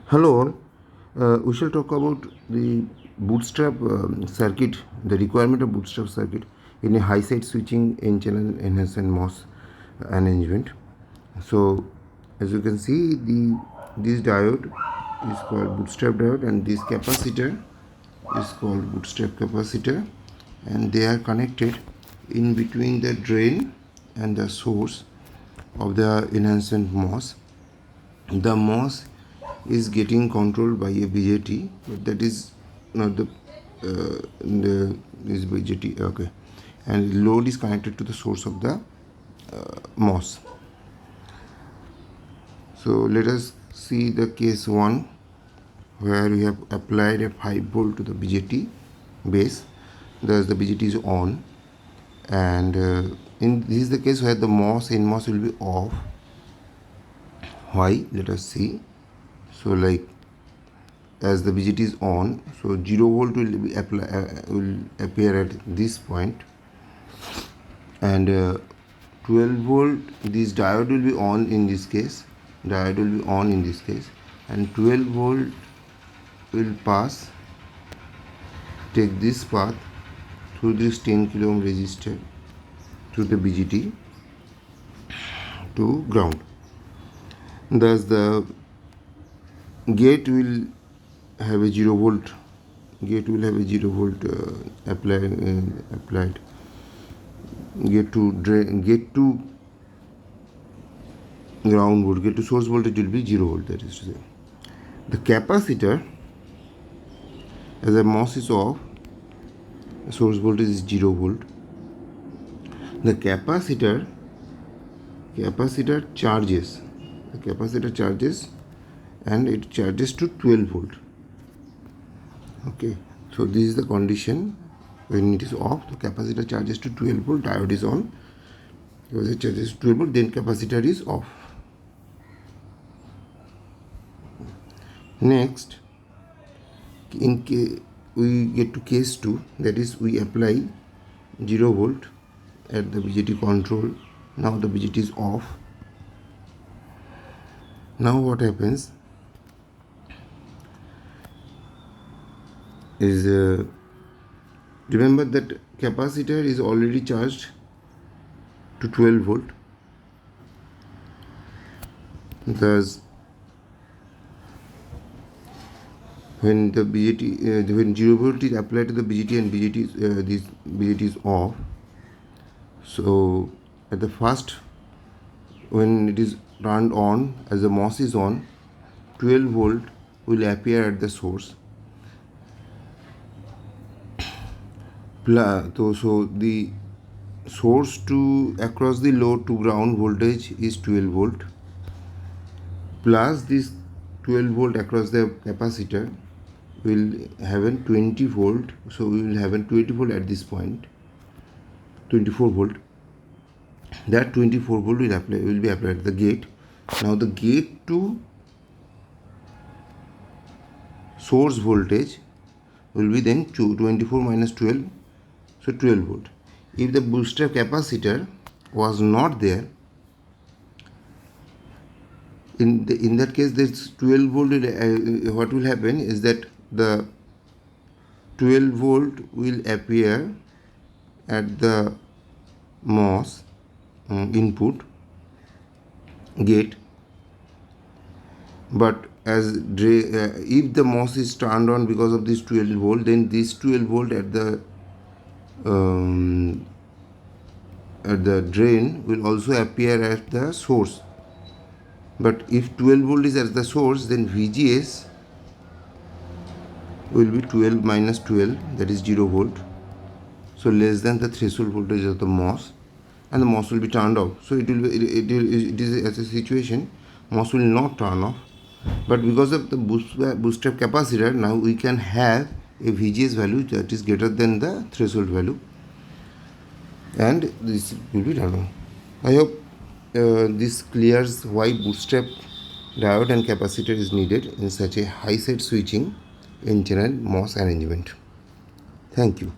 Hello all. We shall talk about the bootstrap circuit, the requirement of bootstrap circuit in a high side switching n-channel enhancement MOS arrangement. So as you can see, this diode is called bootstrap diode and this capacitor is called bootstrap capacitor, and they are connected in between the drain and the source of the enhancement MOS. The MOS is getting controlled by a BJT, but that is not this BJT. Okay, and load is connected to the source of the MOS. So let us see the case 1, where we have applied a 5 volt to the BJT base. Thus the BJT is on, and in this is the case where the NMOS will be off. Why? Let us see. So like, as the BJT is on, so 0 volt will appear at this point, and 12 volt, this diode will be on in this case. And 12 volt will pass, take this path through this 10 kilo ohm resistor to the BJT to ground. Thus the gate will have a 0 volt. Applied. Gate to ground volt. Gate to source voltage will be 0 volt. That is to say, the capacitor, as the MOS is off, source voltage is 0 volt. The capacitor charges. And it charges to 12 volt. Okay, so this is the condition. When it is off, the capacitor charges to 12 volt, diode is on. Because it charges to 12 volt, then capacitor is off. Next, we get to case 2, that is, we apply 0 volt at the BJT control. Now the BJT is off. Now what happens is, remember that capacitor is already charged to 12 volt. Thus when the BJT when 0 volt is applied to the BJT and this BJT is off, so at the first, when it is turned on, as the MOS is on, 12 volt will appear at the source. So the source to across the load to ground voltage is 12 volt, plus this 12 volt across the capacitor will have a 20 volt. So we will have a 20 volt at this point, 24 volt. That 24 volt will be applied at the gate. Now the gate to source voltage will be then 24 minus 12, so 12 volt. If the bootstrap capacitor was not there, in that case, this 12 volt what will happen is that the 12 volt will appear at the MOS input gate, but as if the MOS is turned on because of this 12 volt, then this 12 volt at the drain will also appear at the source. But if 12 volt is at the source, then VGS will be 12 minus 12, that is 0 volt, so less than the threshold voltage of the MOS, and the MOS will be turned off. So it is as a situation, MOS will not turn off, but because of the bootstrap capacitor, now we can have a VGS value that is greater than the threshold value, and this will be turned on. I hope this clears why bootstrap diode and capacitor is needed in such a high side switching n-channel MOS arrangement. Thank you.